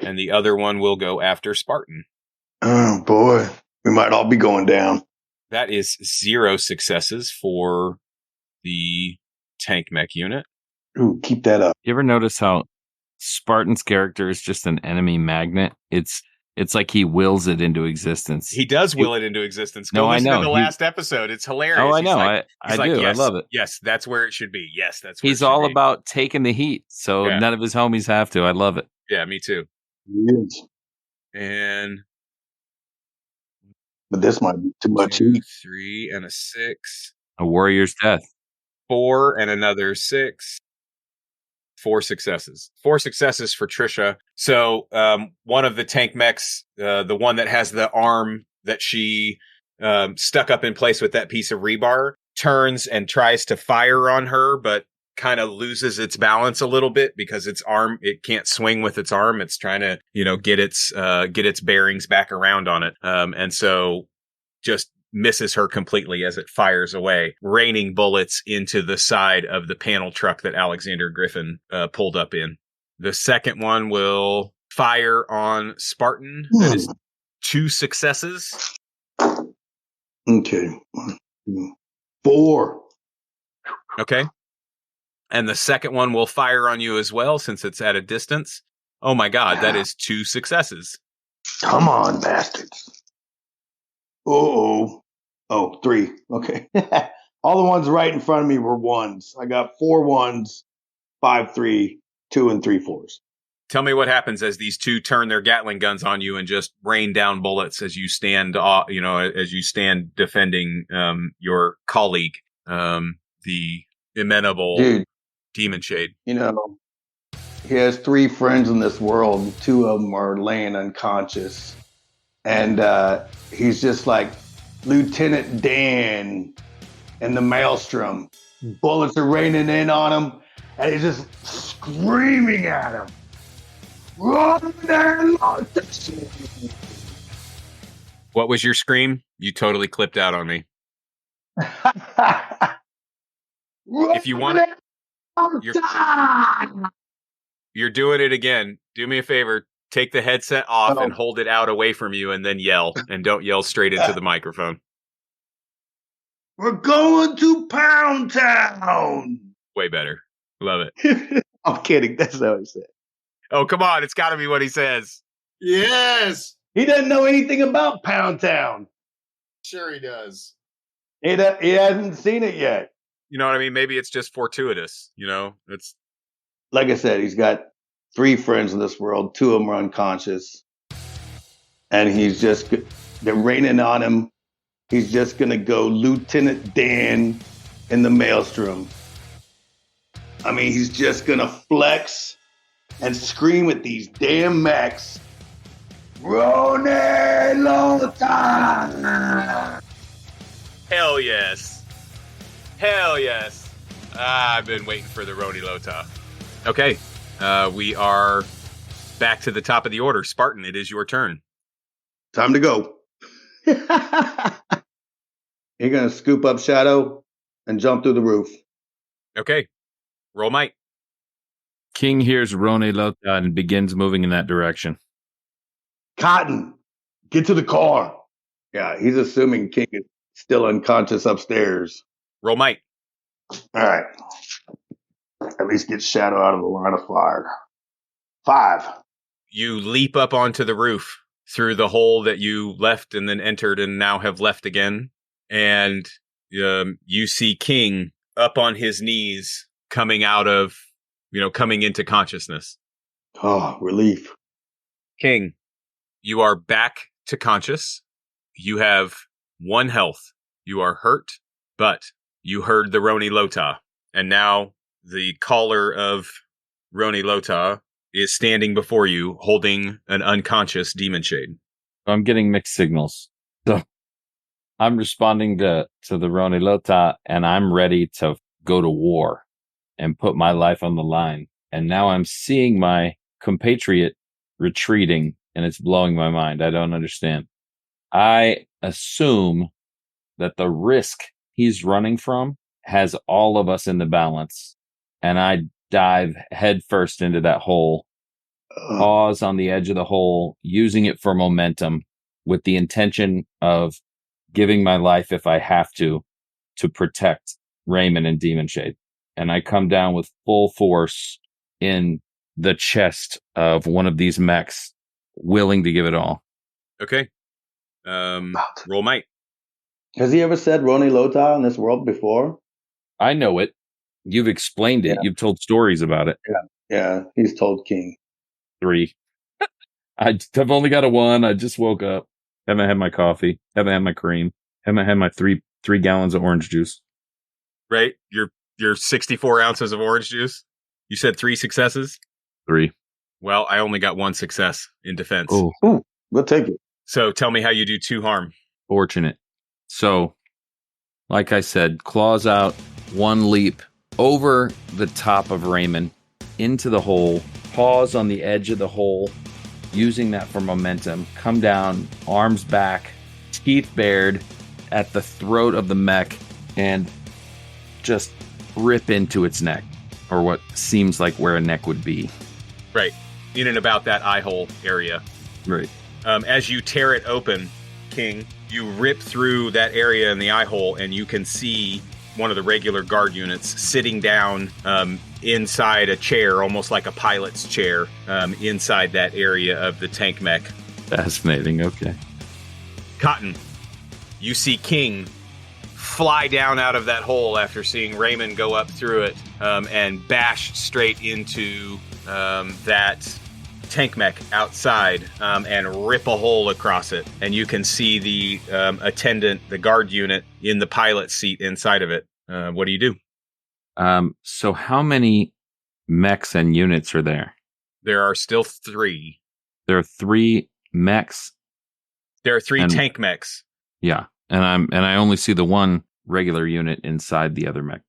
And the other one will go after Spartan. Oh, boy. We might all be going down. That is 0 successes for the tank mech unit. Ooh, keep that up. You ever notice how Spartan's character is just an enemy magnet? It's like he wills it into existence. He does will it into existence. No, I know. To the last episode. It's hilarious. Oh, I know. I do. Yes, I love it. Yes, that's where it should be. Yes, that's where he's all about taking the heat, so none of his homies have to. I love it. Yeah, me too. Yes. And but this might be too much 2, heat. 3, and a 6. A warrior's death. 4 and another 6. 4 successes. 4 successes for Trisha. So one of the tank mechs, the one that has the arm that she stuck up in place with that piece of rebar, turns and tries to fire on her, but kind of loses its balance a little bit because its arm, it can't swing with its arm. It's trying to, get its bearings back around on it. And so just misses her completely as it fires away, raining bullets into the side of the panel truck that Alexander Griffin pulled up in. The second one will fire on Spartan. That is 2 successes. Okay. 1, 2, 4. Okay. And the second one will fire on you as well, since it's at a distance. Oh my God, that is 2 successes. Come on, bastards. Oh, 3. Okay. All the ones right in front of me were 1s. I got 4 1s, 5 3, 2 and 3 4s. Tell me what happens as these 2 turn their Gatling guns on you and just rain down bullets as you stand, as you stand defending your colleague, the amenable Demon Shade. You know, he has 3 friends in this world. 2 of them are laying unconscious. And he's just like Lieutenant Dan in the Maelstrom. Bullets are raining in on him, and he's just screaming at him. Run there, What was your scream? You totally clipped out on me. If you want it, you're doing it again. Do me a favor. Take the headset off and hold it out away from you and then yell. And don't yell straight into the microphone. We're going to Pound Town. Way better. Love it. I'm kidding. That's not what he said. Oh, come on. It's got to be what he says. Yes. He doesn't know anything about Pound Town. Sure he does. He hasn't seen it yet. You know what I mean? Maybe it's just fortuitous. It's like I said, he's got 3 friends in this world. 2 of them are unconscious. And they're raining on him. He's just going to go Lieutenant Dan in the Maelstrom. I mean, he's just going to flex and scream at these damn mechs. ROHNAY LOTAH! hell yes. Hell yes. I've been waiting for the ROHNAY LOTAH. Okay. We are back to the top of the order. Spartan, it is your turn. Time to go. You're going to scoop up Shadow and jump through the roof. Okay. Roll might. King hears ROHNAY LOTAH and begins moving in that direction. Cotton, get to the car. Yeah, he's assuming King is still unconscious upstairs. Roll might. All right. At least get Shadow out of the line of fire. 5. You leap up onto the roof through the hole that you left and then entered and now have left again. And you see King up on his knees coming into consciousness. Oh, relief. King, you are back to conscious. You have 1 health. You are hurt, but you heard the ROHNAY LOTAH. And now the caller of ROHNAY LOTAH is standing before you holding an unconscious Demon Shade. I'm getting mixed signals. So I'm responding to the ROHNAY LOTAH, and I'm ready to go to war and put my life on the line. And now I'm seeing my compatriot retreating, and it's blowing my mind. I don't understand. I assume that the risk he's running from has all of us in the balance, and I dive headfirst into that hole, pause on the edge of the hole, using it for momentum with the intention of giving my life if I have to protect Raymond and Demon Shade. And I come down with full force in the chest of one of these mechs, willing to give it all. Okay. Roll might. Has he ever said ROHNAY LOTAH in this world before? I know it. You've explained it. Yeah. You've told stories about it. Yeah. He's told King. 3. I've only got a 1. I just woke up. Haven't had my coffee. Haven't had my cream. Haven't had my 3 gallons of orange juice. Right? Your 64 ounces of orange juice? You said 3 successes? 3. Well, I only got 1 success in defense. Oh, we'll take it. So tell me how you do 2 harm. Fortunate. So, like I said, claws out, 1 leap over the top of Raymond into the hole, pause on the edge of the hole, using that for momentum, come down, arms back, teeth bared at the throat of the mech, and just rip into its neck, or what seems like where a neck would be. Right. In and about that eye hole area. Right. As you tear it open, King, you rip through that area in the eye hole, and you can see one of the regular guard units sitting down inside a chair, almost like a pilot's chair, inside that area of the tank mech. Fascinating. Okay. Cotton, you see King fly down out of that hole after seeing Raymond go up through it and bash straight into that tank mech outside and rip a hole across it. And you can see the attendant, the guard unit, in the pilot seat inside of it. What do you do? So how many mechs and units are there? There are still 3. There are 3 mechs. There are 3 tank mechs. Yeah, and I only see the one regular unit inside the other mech.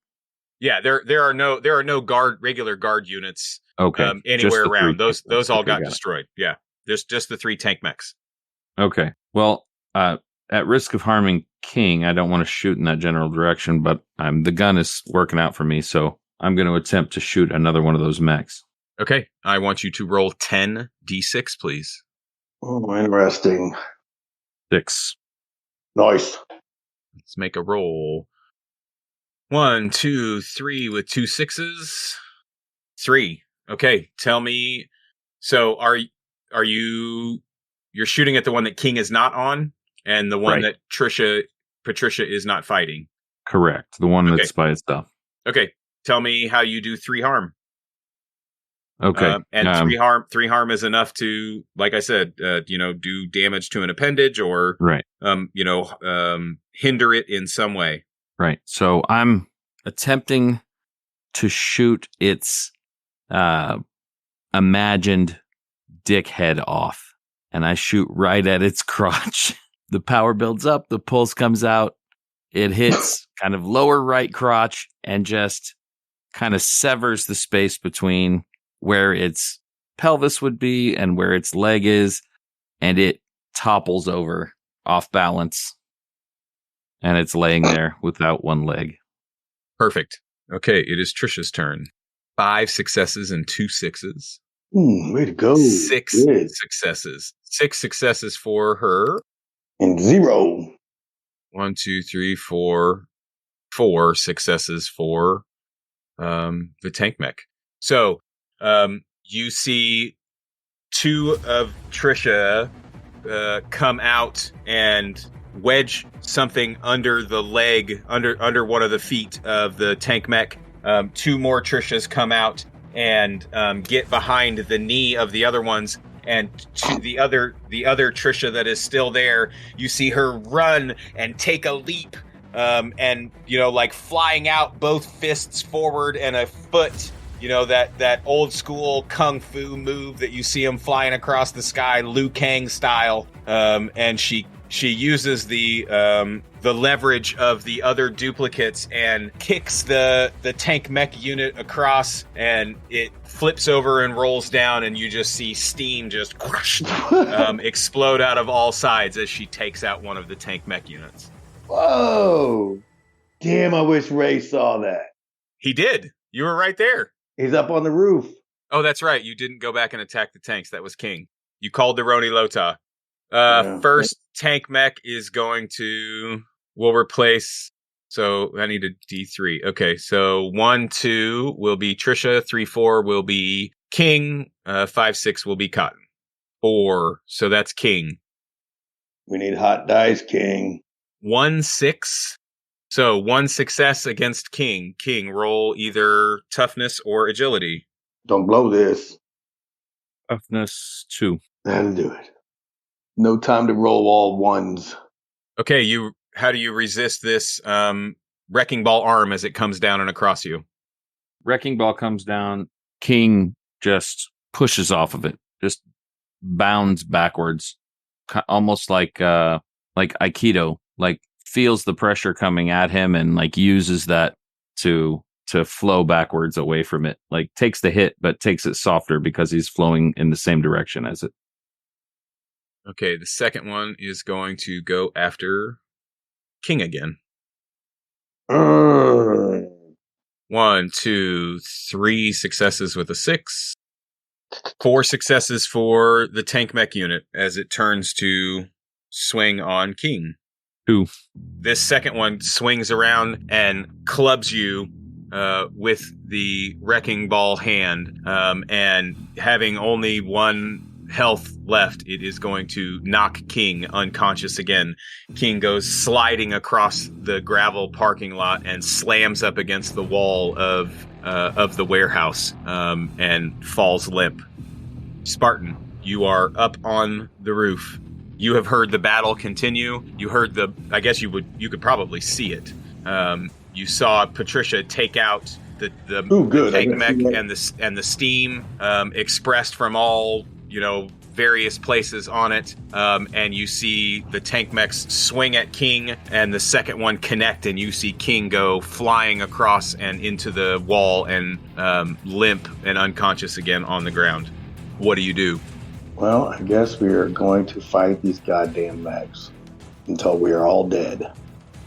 Yeah, there are no regular guard units. Okay, anywhere around. Those all okay, got destroyed. Yeah, there's just the 3 tank mechs. Okay, well, at risk of harming King, I don't want to shoot in that general direction, but the gun is working out for me, so I'm going to attempt to shoot another one of those mechs. Okay, I want you to roll 10 d6, please. Oh, interesting. 6. Nice. Let's make a roll. 1, 2, 3 with 2 6s. 3. Okay, tell me. So you're shooting at the one that King is not on, and the one that Patricia is not fighting. Correct. The one that's by itself. Okay, tell me how you do 3 harm. Okay, and 3 harm is enough to, like I said, do damage to an appendage or hinder it in some way. Right. So I'm attempting to shoot its imagined dickhead off, and I shoot right at its crotch. The power builds up, the pulse comes out, it hits kind of lower right crotch and just kind of severs the space between where its pelvis would be and where its leg is, and it topples over off balance, and it's laying there without one leg. Perfect. Okay, it is Trisha's turn. 5 successes and 2 6s. Way to go. 6 Good. successes. 6 successes for her. And 0. 1, 2, 3, 4. 4 successes for the tank mech. So you see 2 of Trisha come out and wedge something under the leg, under one of the feet of the tank mech. 2 more Trishas come out and get behind the knee of the other ones. And to the other Trisha that is still there, you see her run and take a leap, and like flying out, both fists forward and a foot. That old school kung fu move that you see him flying across the sky, Liu Kang style. And she uses the leverage of the other duplicates and kicks the tank mech unit across, and it flips over and rolls down, and you just see steam just explode out of all sides as she takes out one of the tank mech units. Whoa! Damn, I wish Ray saw that. He did. You were right there. He's up on the roof. Oh, that's right. You didn't go back and attack the tanks. That was King. You called the ROHNAY LOTAH. First tank mech is will replace. So I need a D3. Okay, so 1, 2 will be Trisha. 3, 4 will be King. 5, 6 will be Cotton. 4. So that's King. We need hot dice, King. 1, 6. So 1 success against King. King, roll either toughness or agility. Don't blow this. Toughness 2. That'll do it. No time to roll all 1s. Okay, how do you resist this wrecking ball arm as it comes down and across you? Wrecking ball comes down. King just pushes off of it. Just bounds backwards. Almost like Aikido. Like feels the pressure coming at him and like uses that to flow backwards away from it. Like takes the hit, but takes it softer because he's flowing in the same direction as it. Okay, the second one is going to go after King again. 1, 2, 3 successes with a 6. 4 successes for the tank mech unit as it turns to swing on King. 2. This second one swings around and clubs you with the wrecking ball hand, and having only 1 health left, it is going to knock King unconscious again. King goes sliding across the gravel parking lot and slams up against the wall of the warehouse, and falls limp. Spartan, you are up on the roof. You have heard the battle continue. You heard I guess you could probably see it. You saw Patricia take out the tank mech and the steam expressed from all, various places on it. And you see the tank mechs swing at King and the second one connect, and you see King go flying across and into the wall and limp and unconscious again on the ground. What do you do? Well, I guess we are going to fight these goddamn mechs until we are all dead.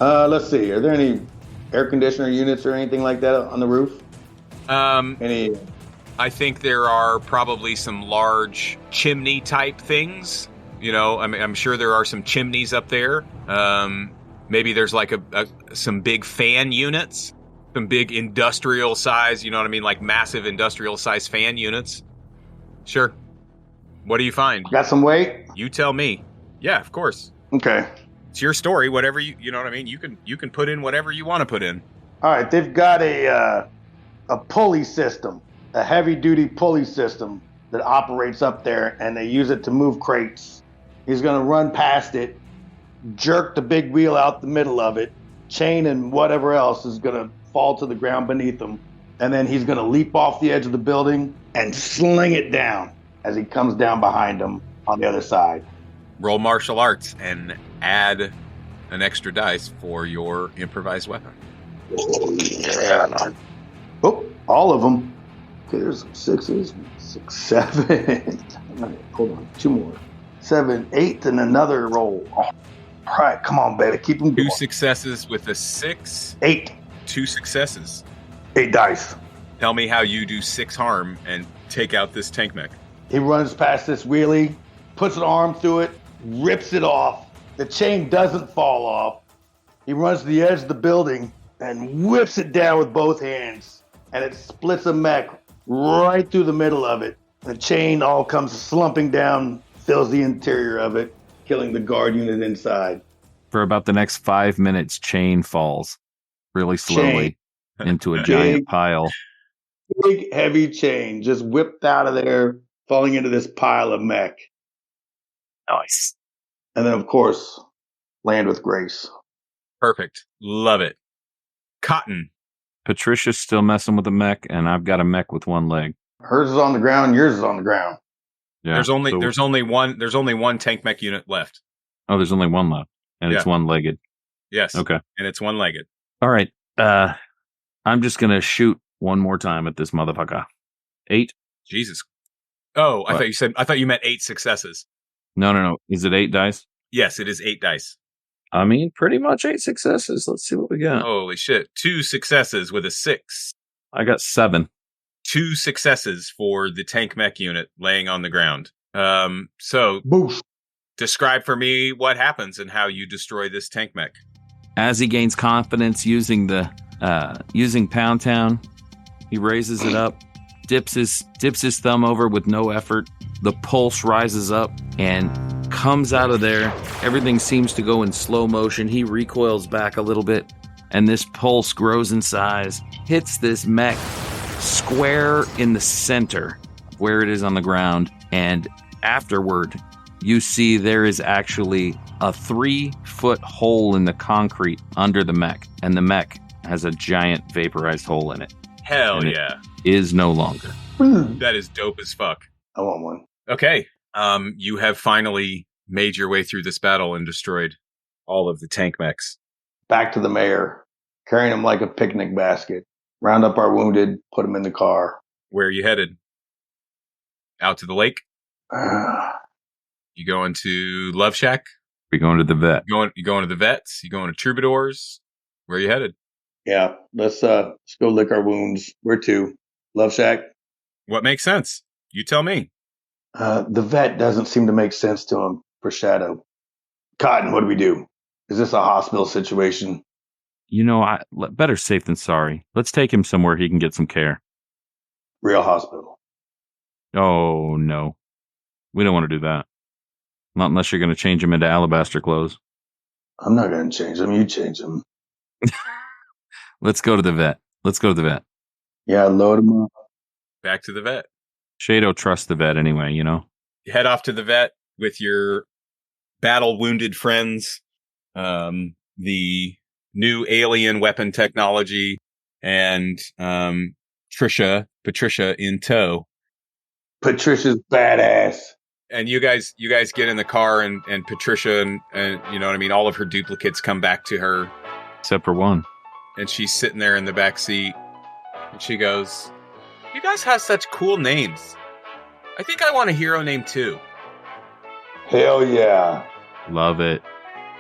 Let's see. Are there any air conditioner units or anything like that on the roof? Any? I think there are probably some large chimney type things. I'm sure there are some chimneys up there. Maybe there's like some big fan units, some big industrial size, like massive industrial size fan units. Sure. What do you find? Got some weight? You tell me. Yeah, of course. Okay. It's your story. Whatever you know what I mean. You can put in whatever you want to put in. All right. They've got a pulley system, a heavy duty pulley system that operates up there, and they use it to move crates. He's going to run past it, jerk the big wheel out the middle of it, chain and whatever else is going to fall to the ground beneath him, and then he's going to leap off the edge of the building and sling it down as he comes down behind him on the other side. Roll martial arts and add an extra dice for your improvised weapon. Oh, all of them. Okay, there's some 6s, 6, 7. Hold on, 2 more. 7, 8, and another roll. All right, come on, baby, keep them going. 2 successes with a 6. 8. 2 successes. 8 dice. Tell me how you do 6 harm and take out this tank mech. He runs past this wheelie, puts an arm through it, rips it off. The chain doesn't fall off. He runs to the edge of the building and whips it down with both hands. And it splits a mech right through the middle of it. The chain all comes slumping down, fills the interior of it, killing the guard unit inside. For about the next 5 minutes, chain falls really slowly into a giant pile. Big, heavy chain just whipped out of there, falling into this pile of mech. Nice. And then, of course, land with grace. Perfect. Love it. Cotton. Patricia's still messing with the mech, and I've got a mech with 1 leg. Hers is on the ground. Yours is on the ground. Yeah, there's only one tank mech unit left. Oh, there's only 1 left, and it's 1-legged. Yes. Okay. And it's 1-legged. All right. I'm just gonna shoot 1 more time at this motherfucker. 8. Jesus. Oh, I thought you meant 8 successes. No. Is it 8 dice? Yes, it is 8 dice. I mean, pretty much 8 successes. Let's see what we got. Holy shit. 2 successes with a 6. I got 7. 2 successes for the tank mech unit laying on the ground. So Boosh. Describe for me what happens and how you destroy this tank mech. As he gains confidence using Pound Town, he raises it up, dips his thumb over with no effort. The pulse rises up and comes out of there. Everything seems to go in slow motion. He recoils back a little bit, and this pulse grows in size, hits this mech square in the center where it is on the ground, and afterward, you see there is actually a 3-foot hole in the concrete under the mech, and the mech has a giant vaporized hole in it. Hell yeah. It is no longer. That is dope as fuck. I want one. Okay. You have finally made your way through this battle and destroyed all of the tank mechs. Back to the mayor, carrying him like a picnic basket. Round up our wounded, put them in the car. Where are you headed? Out to the lake? You going to Love Shack? We're going to the vet. You going to the vets? You going to Troubadours? Where are you headed? Yeah, let's go lick our wounds. Where to? Love Shack? What makes sense? You tell me. The vet doesn't seem to make sense to him for Shadow. Cotton, what do we do? Is this a hospital situation? You know, better safe than sorry. Let's take him somewhere he can get some care. Real hospital. Oh, no. We don't want to do that. Not unless you're going to change him into alabaster clothes. I'm not going to change them. You change them. Let's go to the vet. Yeah, load him up. Back to the vet. Shado trusts the vet anyway, you know? You head off to the vet with your battle-wounded friends, the new alien weapon technology, and Patricia in tow. Patricia's badass. And you guys get in the car, and Patricia and you know what I mean, all of her duplicates come back to her. Except for one. And she's sitting there in the back seat, and she goes, "You guys have such cool names. I think I want a hero name too." Hell yeah. Love it.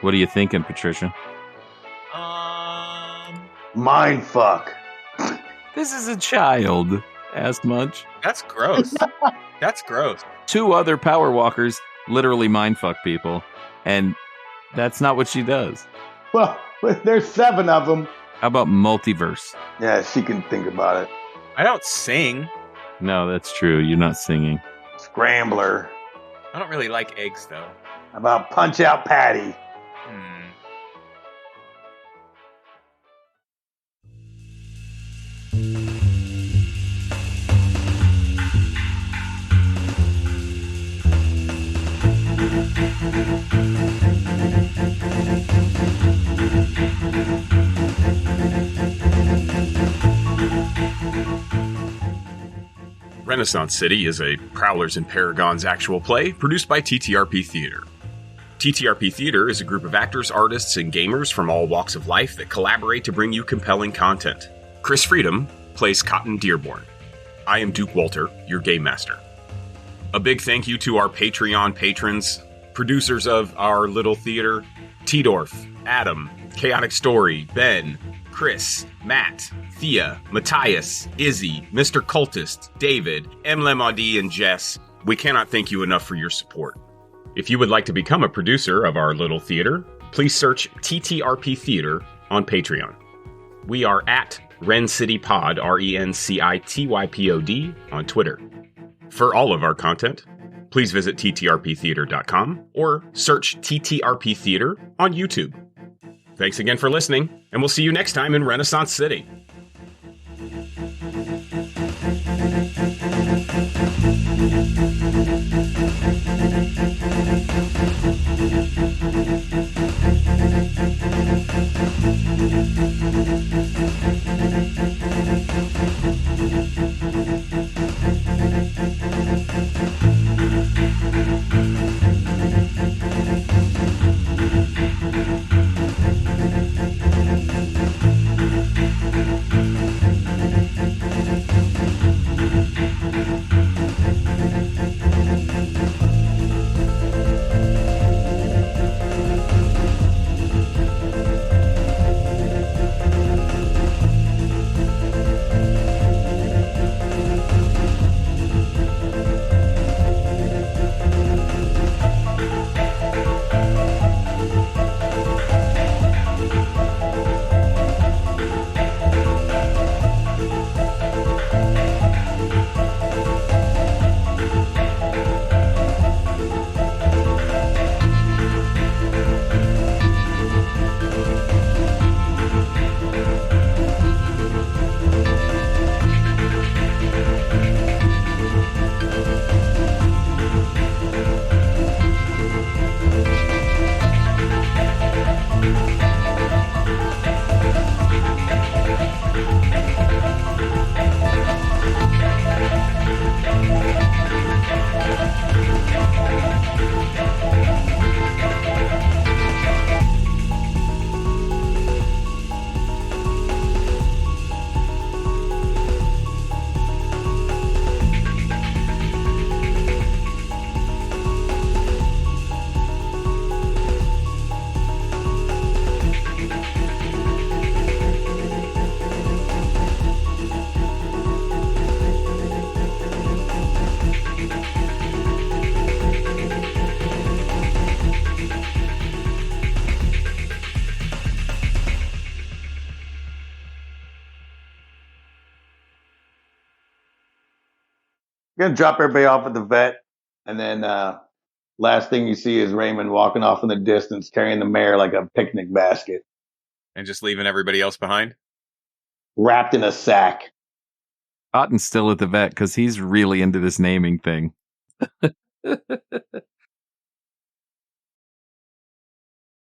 What are you thinking, Patricia? Mindfuck. This is a child. Ask much. That's gross. That's gross. 2 other power walkers literally mindfuck people, and that's not what she does. Well, there's 7 of them. How about multiverse? Yeah, she can think about it. I don't sing. No, that's true. You're not singing. Scrambler. I don't really like eggs, though. How about Punch Out Patty? Renaissance City is a Prowlers and Paragons actual play produced by TTRP Theater. TTRP Theater is a group of actors, artists, and gamers from all walks of life that collaborate to bring you compelling content. Chris Freedom plays Cotton Dearborn. I am Duke Walter, your game master. A big thank you to our Patreon patrons, producers of our little theater, Tidorf, Adam, Chaotic Story, Ben, Chris, Matt, Thea, Matthias, Izzy, Mr. Cultist, David, Emlemadi, and Jess. We cannot thank you enough for your support. If you would like to become a producer of our little theater, please search TTRP Theater on Patreon. We are at RenCityPod, RENCITYPOD, on Twitter. For all of our content, please visit ttrptheater.com or search TTRP Theater on YouTube. Thanks again for listening, and we'll see you next time in Renaissance City. Gonna drop everybody off at the vet, and then last thing you see is Raymond walking off in the distance, carrying the mare like a picnic basket, And just leaving everybody else behind? wrapped in a sack. Cotton's still at the vet because he's really into this naming thing.